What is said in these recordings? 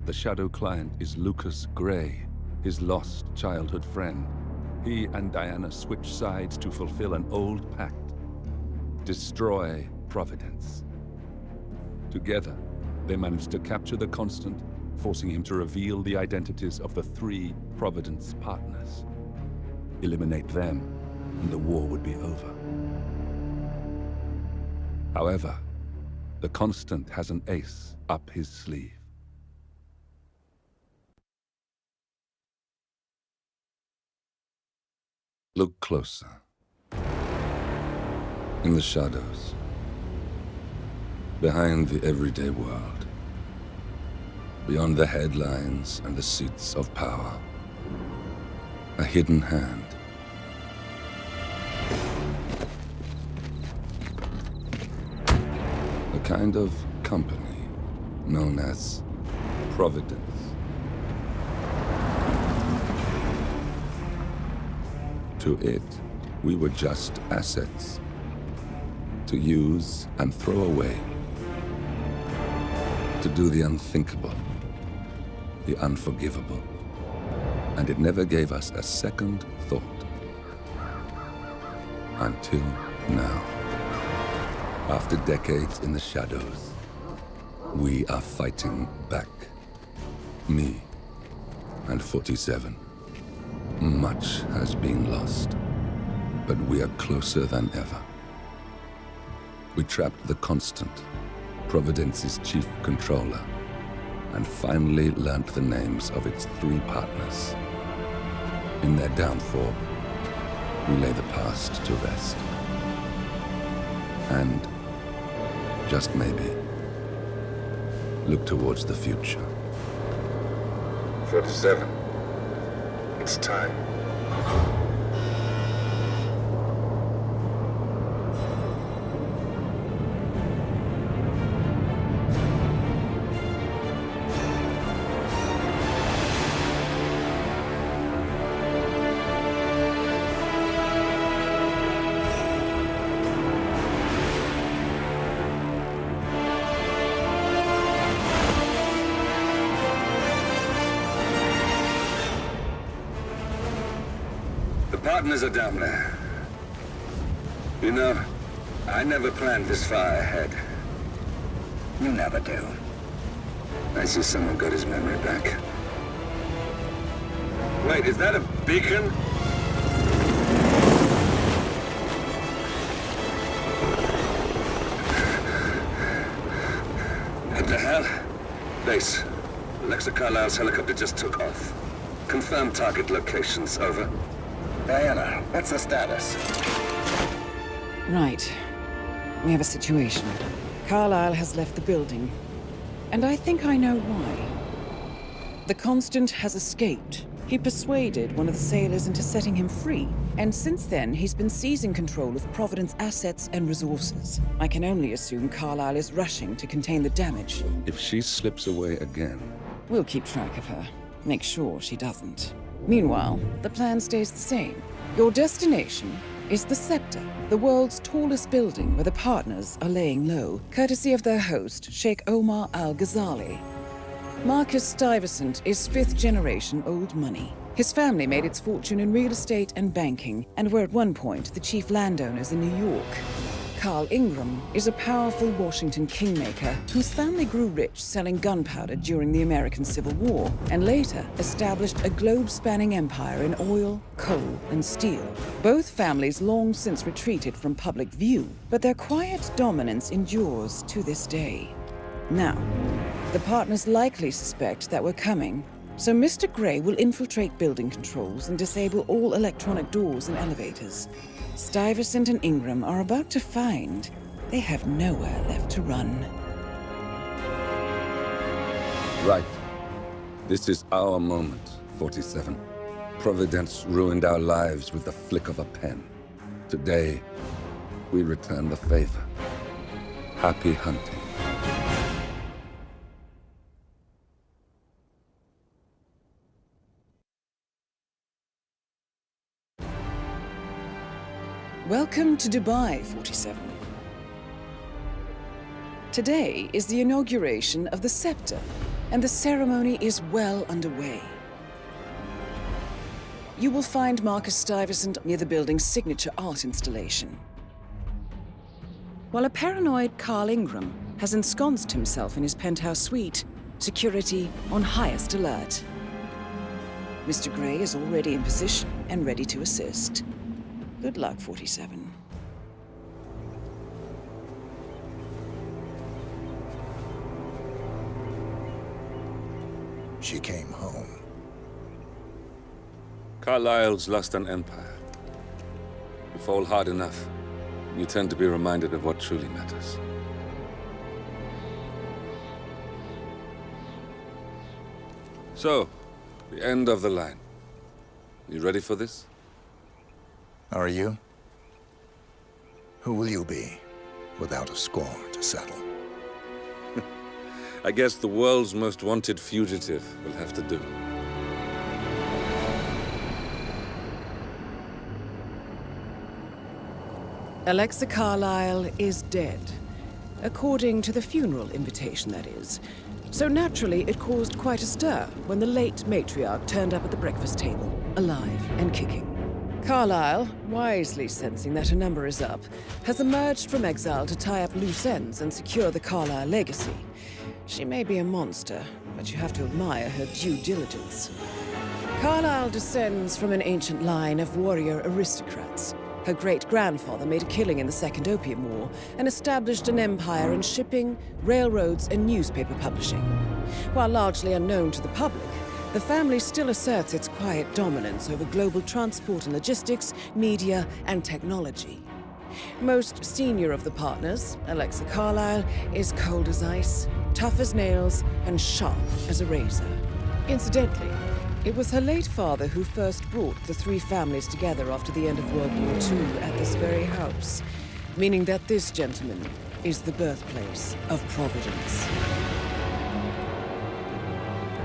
The Shadow client is Lucas Gray, his lost childhood friend. He and Diana switch sides to fulfill an old pact. Destroy Providence. Together, they manage to capture the Constant, forcing him to reveal the identities of the 3 Providence partners. Eliminate them, and the war would be over. However, the Constant has an ace up his sleeve. Look closer. In the shadows. Behind the everyday world. Beyond the headlines and the seats of power. A hidden hand. A kind of company known as Providence. To it, we were just assets. To use and throw away. To do the unthinkable. The unforgivable. And it never gave us a second thought. Until now. After decades in the shadows, we are fighting back. Me and 47. Much has been lost, but we are closer than ever. We trapped the Constant, Providence's chief controller, and finally learnt the names of its 3 partners. In their downfall, we lay the past to rest. And, just maybe, look towards the future. 47. It's time. Partners are down there. You know, I never planned this far ahead. You never do. I see someone got his memory back. Wait, is that a beacon? What the hell? Base. Alexa Carlisle's helicopter just took off. Confirm target locations, over. Diana, what's the status? Right. We have a situation. Carlisle has left the building. And I think I know why. The Constant has escaped. He persuaded one of the sailors into setting him free. And since then, he's been seizing control of Providence assets and resources. I can only assume Carlisle is rushing to contain the damage. If she slips away again... We'll keep track of her. Make sure she doesn't. Meanwhile, the plan stays the same. Your destination is the Scepter, the world's tallest building where the partners are laying low, courtesy of their host, Sheikh Omar Al-Ghazali. Marcus Stuyvesant is 5th-generation old money. His family made its fortune in real estate and banking, and were at one point the chief landowners in New York. Carl Ingram is a powerful Washington kingmaker whose family grew rich selling gunpowder during the American Civil War, and later established a globe-spanning empire in oil, coal, and steel. Both families long since retreated from public view, but their quiet dominance endures to this day. Now, the partners likely suspect that we're coming, so Mr. Gray will infiltrate building controls and disable all electronic doors and elevators. Stuyvesant and Ingram are about to find they have nowhere left to run. Right. This is our moment, 47. Providence ruined our lives with the flick of a pen. Today, we return the favor. Happy hunting. Welcome to Dubai, 47. Today is the inauguration of the Scepter, and the ceremony is well underway. You will find Marcus Stuyvesant near the building's signature art installation, while a paranoid Carl Ingram has ensconced himself in his penthouse suite, security on highest alert. Mr. Gray is already in position and ready to assist. Good luck, 47. She came home. Carlyle's lost an empire. You fall hard enough, you tend to be reminded of what truly matters. So, the end of the line. You ready for this? Are you? Who will you be, without a score to settle? I guess the world's most wanted fugitive will have to do. Alexa Carlyle is dead. According to the funeral invitation, that is. So naturally, it caused quite a stir when the late matriarch turned up at the breakfast table, alive and kicking. Carlyle, wisely sensing that her number is up, has emerged from exile to tie up loose ends and secure the Carlyle legacy. She may be a monster, but you have to admire her due diligence. Carlyle descends from an ancient line of warrior aristocrats. Her great-grandfather made a killing in the Second Opium War and established an empire in shipping, railroads, and newspaper publishing. While largely unknown to the public, the family still asserts its quiet dominance over global transport and logistics, media, and technology. Most senior of the partners, Alexa Carlyle, is cold as ice, tough as nails, and sharp as a razor. Incidentally, it was her late father who first brought the three families together after the end of World War II at this very house, meaning that this gentleman is the birthplace of Providence.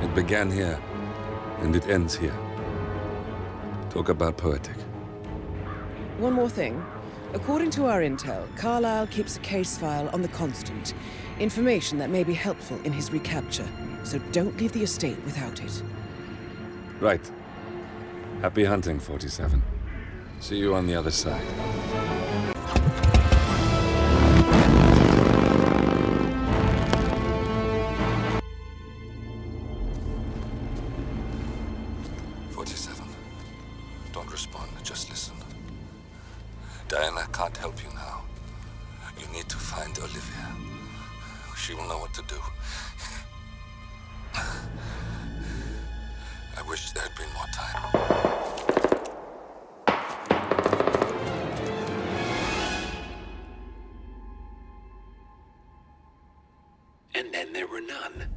It began here, and it ends here. Talk about poetic. One more thing. According to our intel, Carlyle keeps a case file on the Constant. Information that may be helpful in his recapture, so don't leave the estate without it. Right. Happy hunting, 47. See you on the other side. Don't respond, just listen. Diana can't help you now. You need to find Olivia. She will know what to do. I wish there had been more time. And then there were none.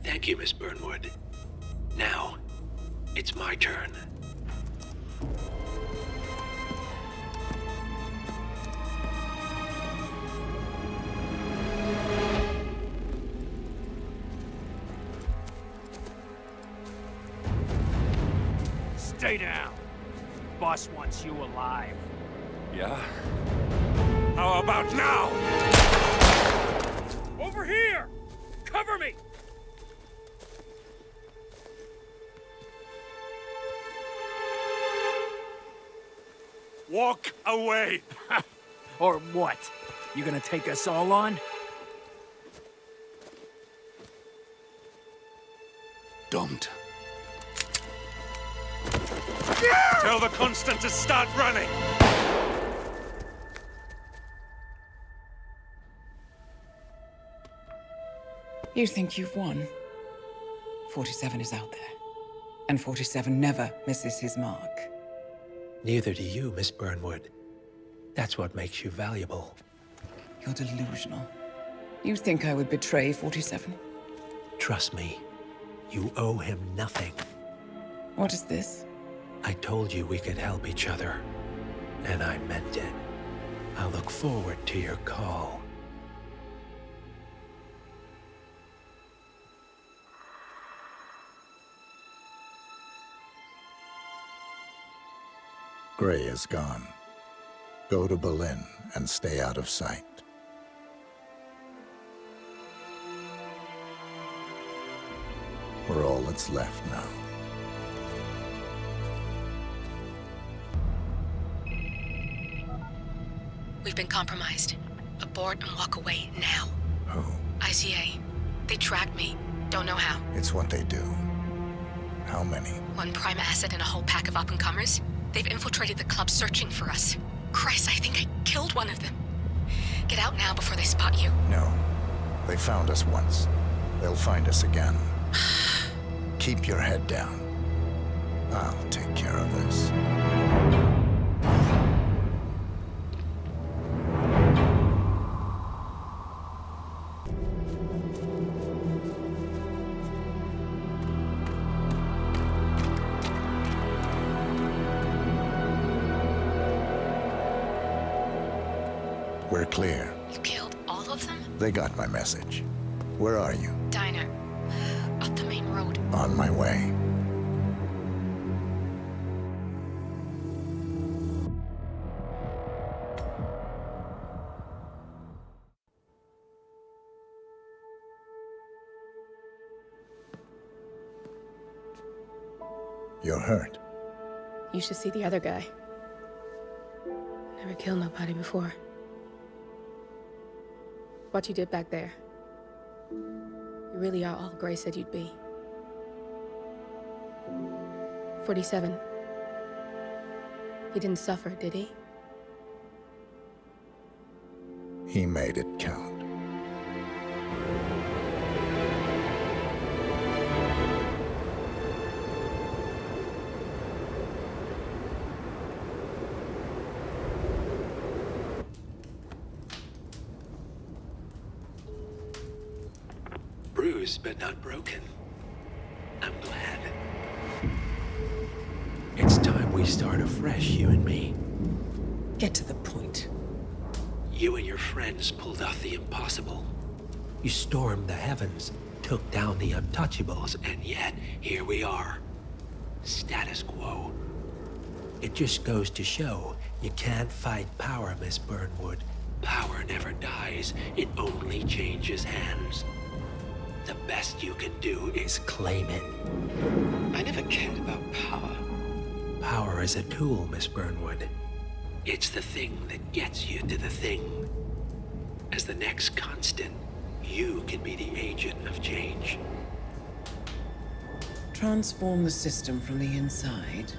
Thank you, Miss Burnwood. Now, it's my turn. Stay down. Boss wants you alive. Yeah? How about now? Over here! Cover me! Walk away! Or what? You gonna take us all on? Don't. Tell the Constant to start running! You think you've won? 47 is out there. And 47 never misses his mark. Neither do you, Miss Burnwood. That's what makes you valuable. You're delusional. You think I would betray 47? Trust me, you owe him nothing. What is this? I told you we could help each other, and I meant it. I'll look forward to your call. Gray is gone. Go to Berlin and stay out of sight. We're all that's left now. We've been compromised. Abort and walk away now. Who? ICA. They tracked me. Don't know how. It's what they do. How many? One prime asset and a whole pack of up-and-comers. They've infiltrated the club searching for us. Christ, I think I killed one of them. Get out now before they spot you. No. They found us once. They'll find us again. Keep your head down. I'll take care of this. We're clear. You killed all of them? They got my message. Where are you? Diner. Up the main road. On my way. You're hurt. You should see the other guy. Never killed nobody before. What you did back there. You really are all Gray said you'd be. 47. He didn't suffer, did he? He made it count. Bruised but not broken. I'm glad. It's time we start afresh, you and me. Get to the point. You and your friends pulled off the impossible. You stormed the heavens, took down the untouchables, and yet here we are. Status quo. It just goes to show you can't fight power, Miss Burnwood. Power never dies, it only changes hands. The best you can do is claim it. I never cared about power. Power is a tool, Miss Burnwood. It's the thing that gets you to the thing. As the next constant, you can be the agent of change. Transform the system from the inside,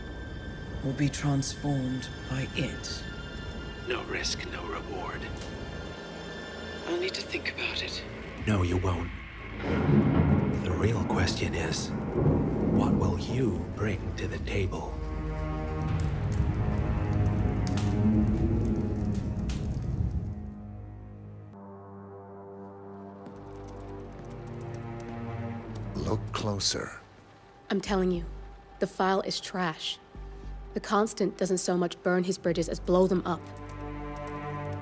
or be transformed by it. No risk, no reward. I'll need to think about it. No, you won't. The real question is, what will you bring to the table? Look closer. I'm telling you, the file is trash. The Constant doesn't so much burn his bridges as blow them up.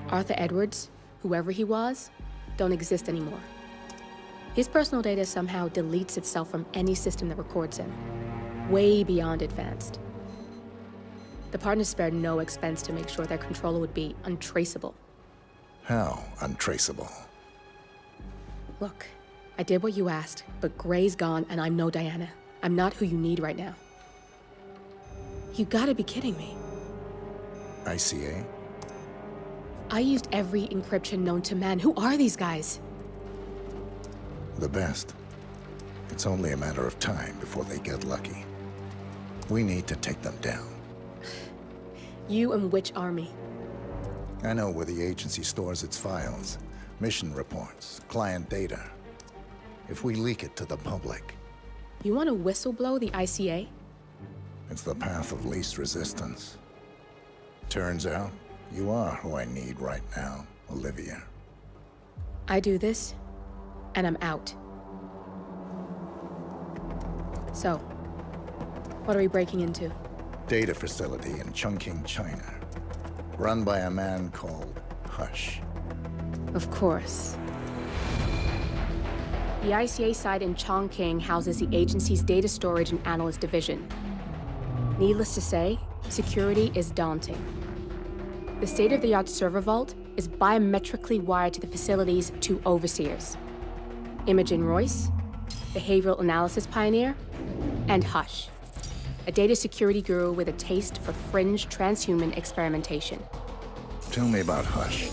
Arthur Edwards, whoever he was, don't exist anymore. His personal data somehow deletes itself from any system that records him. Way beyond advanced. The partners spared no expense to make sure their controller would be untraceable. How untraceable? Look, I did what you asked, but Gray's gone and I'm no Diana. I'm not who you need right now. You gotta be kidding me. ICA? I used every encryption known to man. Who are these guys? The best. It's only a matter of time before they get lucky. We need to take them down. You and which army? I know where the agency stores its files, mission reports, client data. If we leak it to the public... You want to whistleblow the ICA? It's the path of least resistance. Turns out, you are who I need right now, Olivia. I do this, and I'm out. So, what are we breaking into? Data facility in Chongqing, China. Run by a man called Hush. Of course. The ICA site in Chongqing houses the agency's data storage and analyst division. Needless to say, security is daunting. The state-of-the-art server vault is biometrically wired to the facility's two overseers, Imogen Royce behavioral analysis pioneer, and Hush, a data security guru with a taste for fringe transhuman experimentation. Tell me about Hush.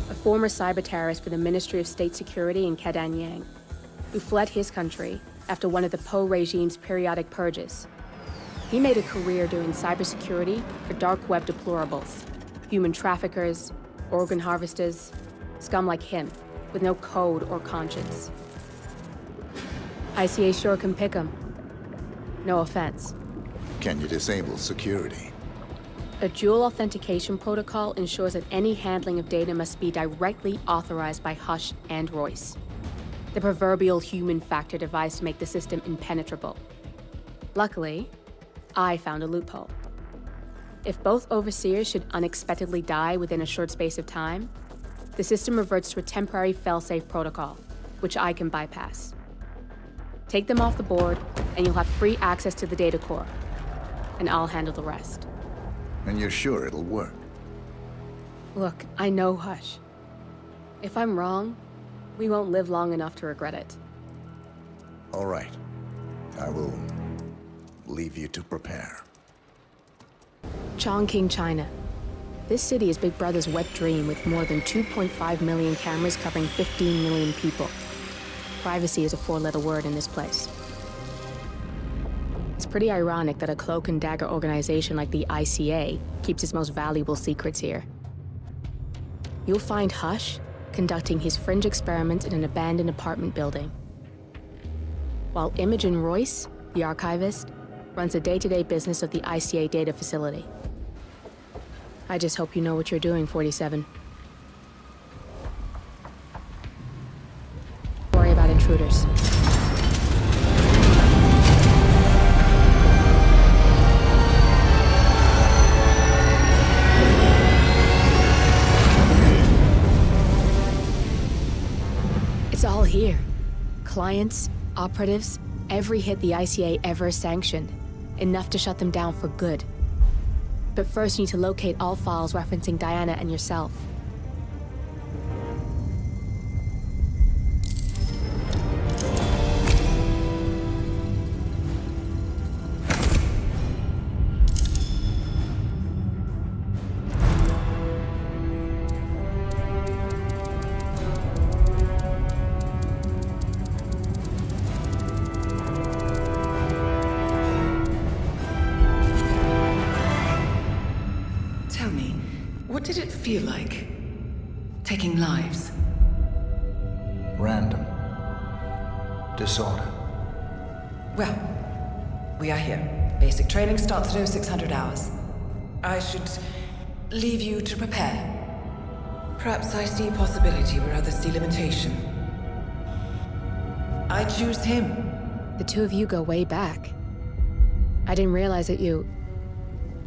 A former cyber terrorist for the Ministry of State Security in Kadanyang, who fled his country after one of the Po regime's periodic purges. He made a career doing cybersecurity for dark web deplorables, human traffickers, organ harvesters, scum like him, with no code or conscience. ICA sure can pick 'em. No offense. Can you disable security? A dual authentication protocol ensures that any handling of data must be directly authorized by Hush and Royce, the proverbial human factor device to make the system impenetrable. Luckily, I found a loophole. If both overseers should unexpectedly die within a short space of time, the system reverts to a temporary fail-safe protocol, which I can bypass. Take them off the board, and you'll have free access to the data core, and I'll handle the rest. And you're sure it'll work? Look, I know Hush. If I'm wrong, we won't live long enough to regret it. All right. I will leave you to prepare. Chongqing, China. This city is Big Brother's wet dream with more than 2.5 million cameras covering 15 million people. Privacy is a four-letter word in this place. It's pretty ironic that a cloak and dagger organization like the ICA keeps its most valuable secrets here. You'll find Hush conducting his fringe experiments in an abandoned apartment building, while Imogen Royce, the archivist, runs the day-to-day business of the ICA data facility. I just hope you know what you're doing, 47. Worry about intruders. It's all here. Clients, operatives, every hit the ICA ever sanctioned. Enough to shut them down for good. But first you need to locate all files referencing Diana and yourself. Tell me, what did it feel like? Taking lives? Random. Disorder. Well, we are here. Basic training starts at 0600 hours. I should leave you to prepare. Perhaps I see possibility where others see limitation. I choose him. The two of you go way back. I didn't realize that you...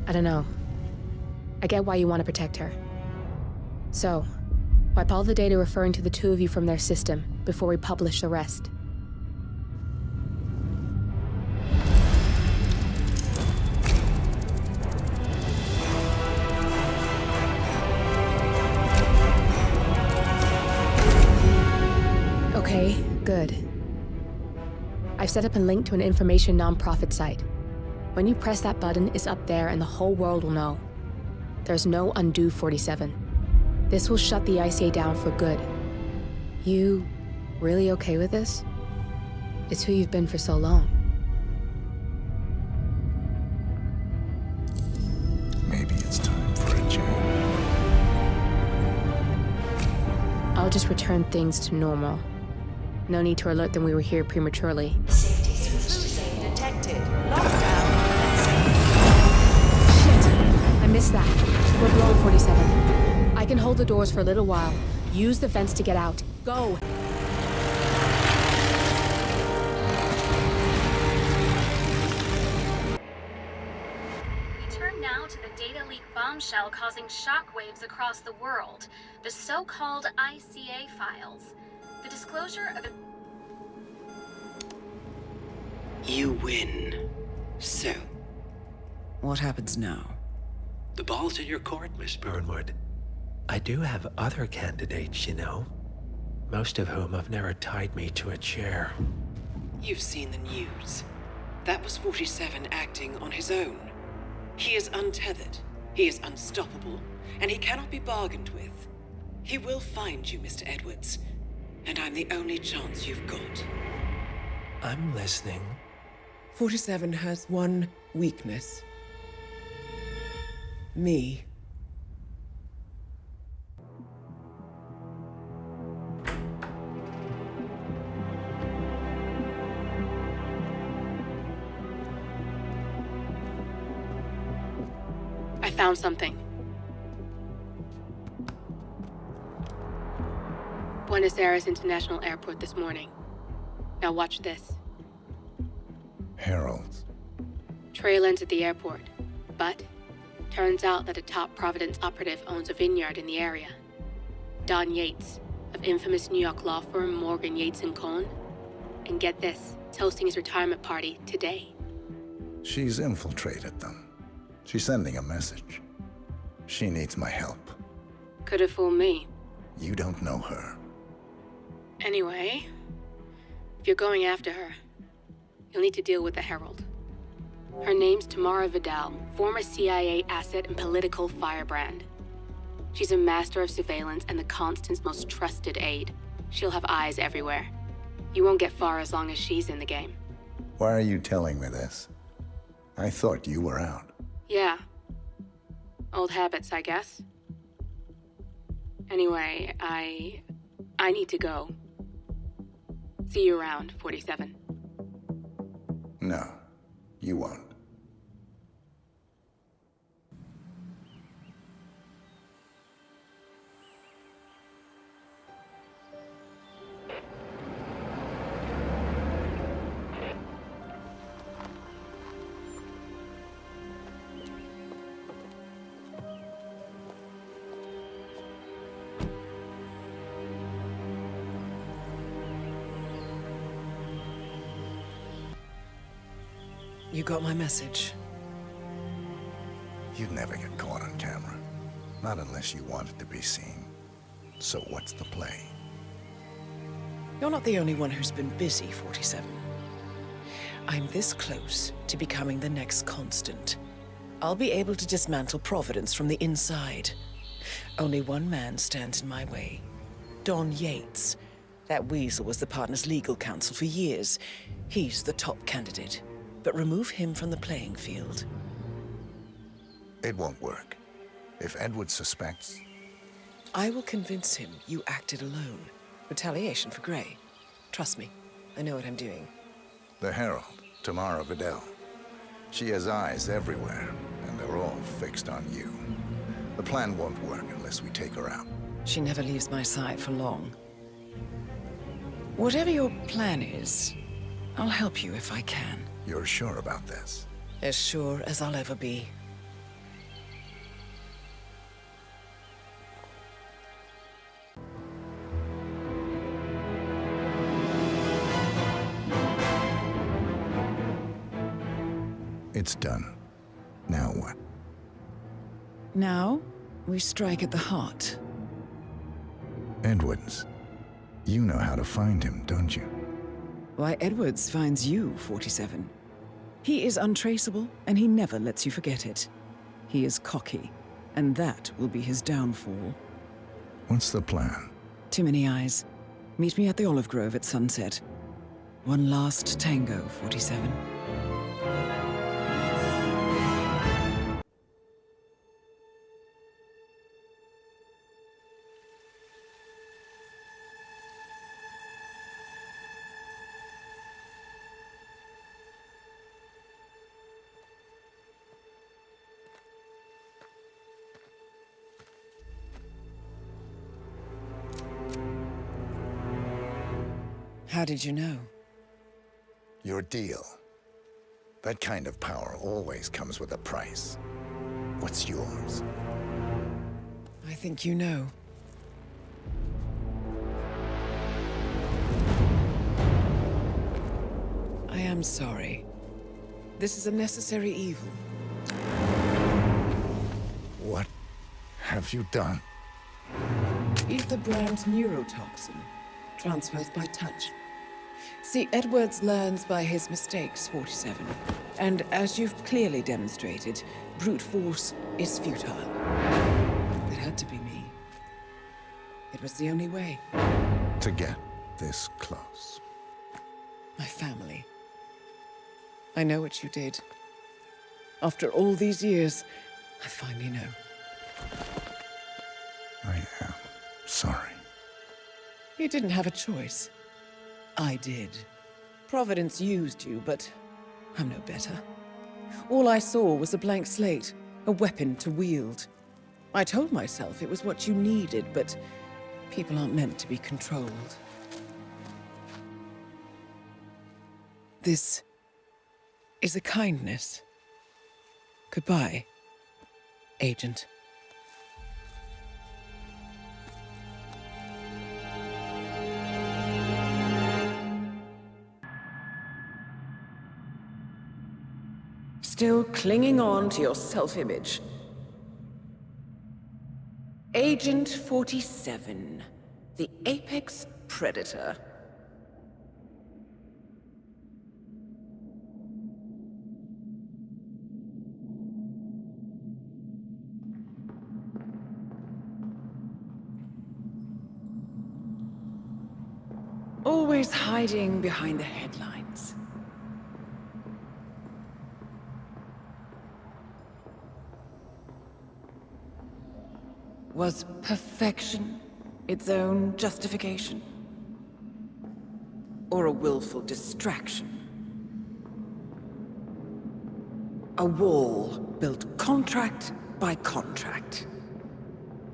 I don't know. I get why you want to protect her. So, wipe all the data referring to the two of you from their system before we publish the rest. Okay, good. I've set up a link to an information nonprofit site. When you press that button, it's up there and the whole world will know. There's no undo 47. This will shut the ICA down for good. You really okay with this? It's who you've been for so long. Maybe it's time for a change. I'll just return things to normal. No need to alert them we were here prematurely. Safety switch detected. Lockdown. Shit! I missed that. We're blown, 47. I can hold the doors for a little while. Use the vents to get out. Go! We turn now to the data leak bombshell causing shockwaves across the world. The so-called ICA files. The disclosure of... You win. So, What happens now? The ball's in your court, Miss Burnwood. I do have other candidates, you know. Most of whom have never tied me to a chair. You've seen the news. That was 47 acting on his own. He is untethered, he is unstoppable, and he cannot be bargained with. He will find you, Mr. Edwards, and I'm the only chance you've got. I'm listening. 47 has one weakness. Me. I found something. Buenos Aires International Airport this morning. Now watch this. Heralds. Trail ends at the airport, but turns out that a top Providence operative owns a vineyard in the area. Don Yates, of infamous New York law firm Morgan, Yates & Cohn. And get this, is hosting his retirement party today. She's infiltrated them. She's sending a message. She needs my help. Could have fooled me. You don't know her. Anyway, if you're going after her, you'll need to deal with the Herald. Her name's Tamara Vidal, former CIA asset and political firebrand. She's a master of surveillance and the Constant's most trusted aide. She'll have eyes everywhere. You won't get far as long as she's in the game. Why are you telling me this? I thought you were out. Yeah. Old habits, I guess. Anyway, I need to go. See you around, 47. No, you won't. You got my message. You'd never get caught on camera. Not unless you wanted to be seen. So what's the play? You're not the only one who's been busy, 47. I'm this close to becoming the next Constant. I'll be able to dismantle Providence from the inside. Only one man stands in my way. Don Yates. That weasel was the partner's legal counsel for years. He's the top candidate. But remove him from the playing field. It won't work. If Edward suspects... I will convince him you acted alone. Retaliation for Grey. Trust me, I know what I'm doing. The Herald, Tamara Vidal. She has eyes everywhere, and they're all fixed on you. The plan won't work unless we take her out. She never leaves my side for long. Whatever your plan is, I'll help you if I can. You're sure about this? As sure as I'll ever be. It's done. Now what? Now, we strike at the heart. Edwards. You know how to find him, don't you? Why, Edwards finds you, 47. He is untraceable, and he never lets you forget it. He is cocky, and that will be his downfall. What's the plan? Too many eyes. Meet me at the Olive Grove at sunset. One last tango, 47. How did you know? Your deal. That kind of power always comes with a price. What's yours? I think you know. I am sorry. This is a necessary evil. What have you done? Ether brand neurotoxin transfers by touch. See, Edwards learns by his mistakes, 47. And as you've clearly demonstrated, brute force is futile. It had to be me. It was the only way. To get this close. My family. I know what you did. After all these years, I finally know. I am sorry. You didn't have a choice. I did. Providence used you, but I'm no better. All I saw was a blank slate, a weapon to wield. I told myself it was what you needed, but people aren't meant to be controlled. This is a kindness. Goodbye, Agent. Still clinging on to your self-image. Agent 47, the apex predator. Always hiding behind the headlines. Was perfection its own justification? Or a willful distraction? A wall built contract by contract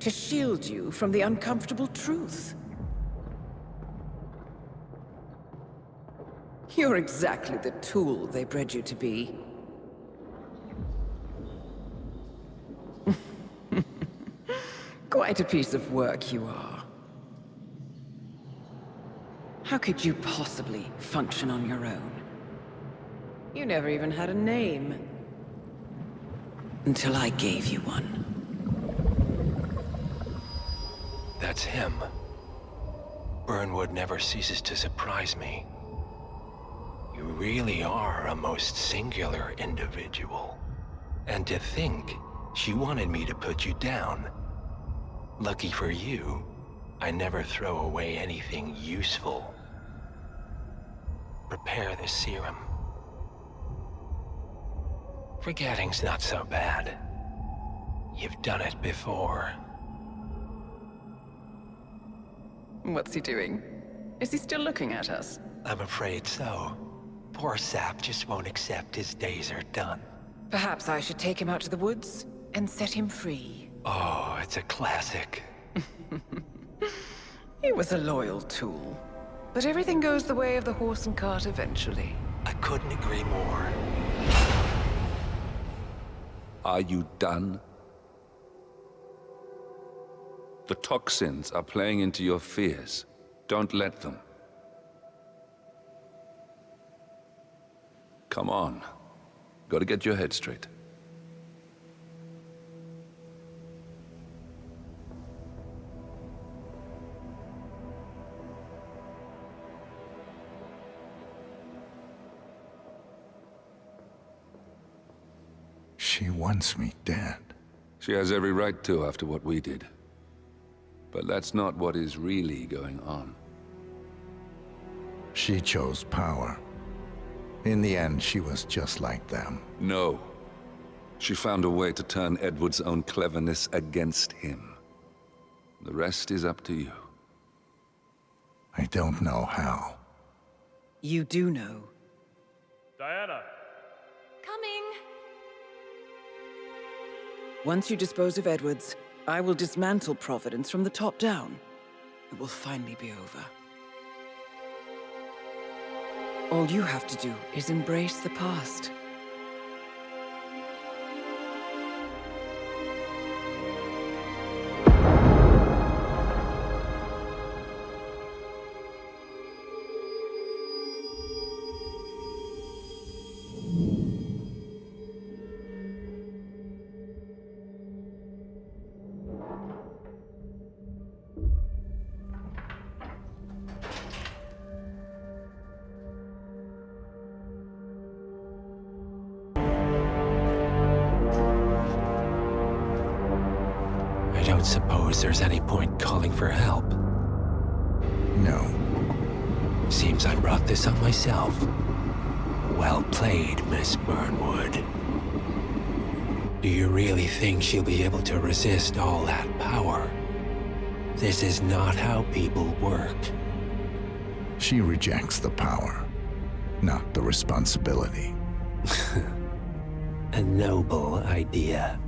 to shield you from the uncomfortable truth. You're exactly the tool they bred you to be. Quite a piece of work you are. How could you possibly function on your own? You never even had a name. Until I gave you one. That's him. Burnwood never ceases to surprise me. You really are a most singular individual. And to think she wanted me to put you down. Lucky for you, I never throw away anything useful. Prepare the serum. Forgetting's not so bad. You've done it before. What's he doing? Is he still looking at us? I'm afraid so. Poor sap just won't accept his days are done. Perhaps I should take him out to the woods and set him free. Oh, it's a classic. He was a loyal tool. But everything goes the way of the horse and cart eventually. I couldn't agree more. Are you done? The toxins are playing into your fears. Don't let them. Come on. Gotta get your head straight. She wants me dead. She has every right to after what we did. But that's not what is really going on. She chose power. In the end, she was just like them. No. She found a way to turn Edward's own cleverness against him. The rest is up to you. I don't know how. You do know. Diana! Coming! Once you dispose of Edwards, I will dismantle Providence from the top down. It will finally be over. All you have to do is embrace the past. don't suppose there's any point calling for help. No. Seems I brought this on myself. Well played, Miss Burnwood. Do you really think she'll be able to resist all that power? This is not how people work. She rejects the power, not the responsibility. A noble idea.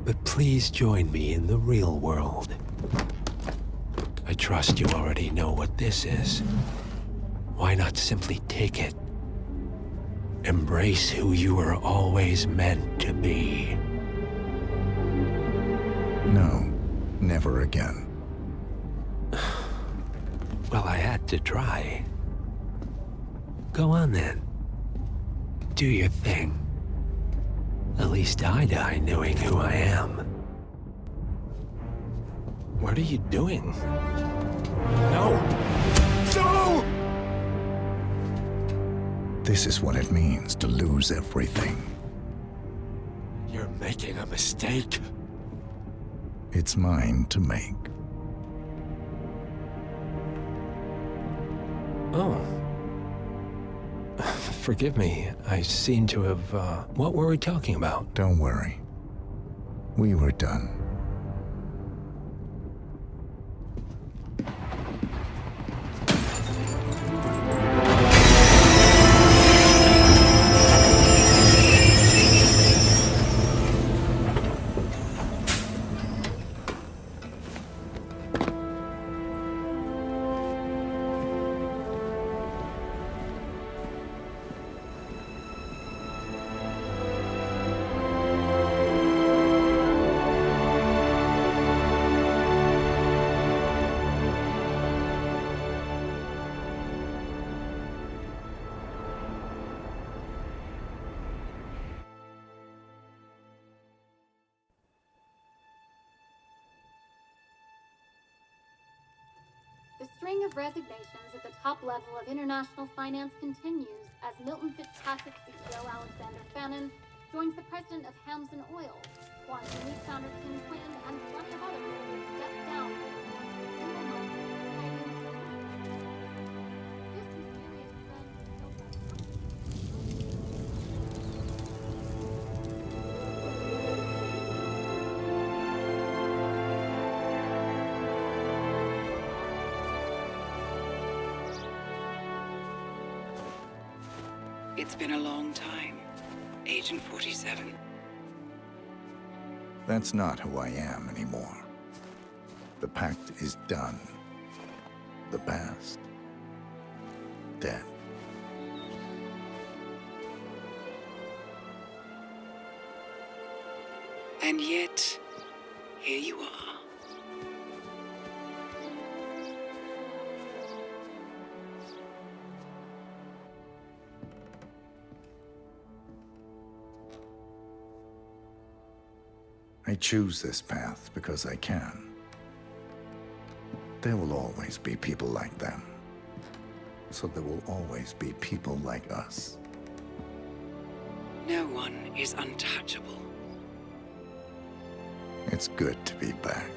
But please join me in the real world. I trust you already know what this is. Why not simply take it? Embrace who you were always meant to be. No, never again. Well, I had to try. Go on then. Do your thing. At least I die knowing who I am. What are you doing? No! No! This is what it means to lose everything. You're making a mistake. It's mine to make. Oh. Forgive me. I seem to have, what were we talking about? Don't worry. We were done. The string of resignations at the top level of international finance continues as Milton Fitzpatrick CEO Alexander Fannin joins the president of Hamson Oil, Quantum Leap founder Tim Quinn, and plenty of other people step down. It's been a long time, Agent 47. That's not who I am anymore. The pact is done. The past, dead. And yet, here you are. I choose this path because I can. There will always be people like them. So there will always be people like us. No one is untouchable. It's good to be back.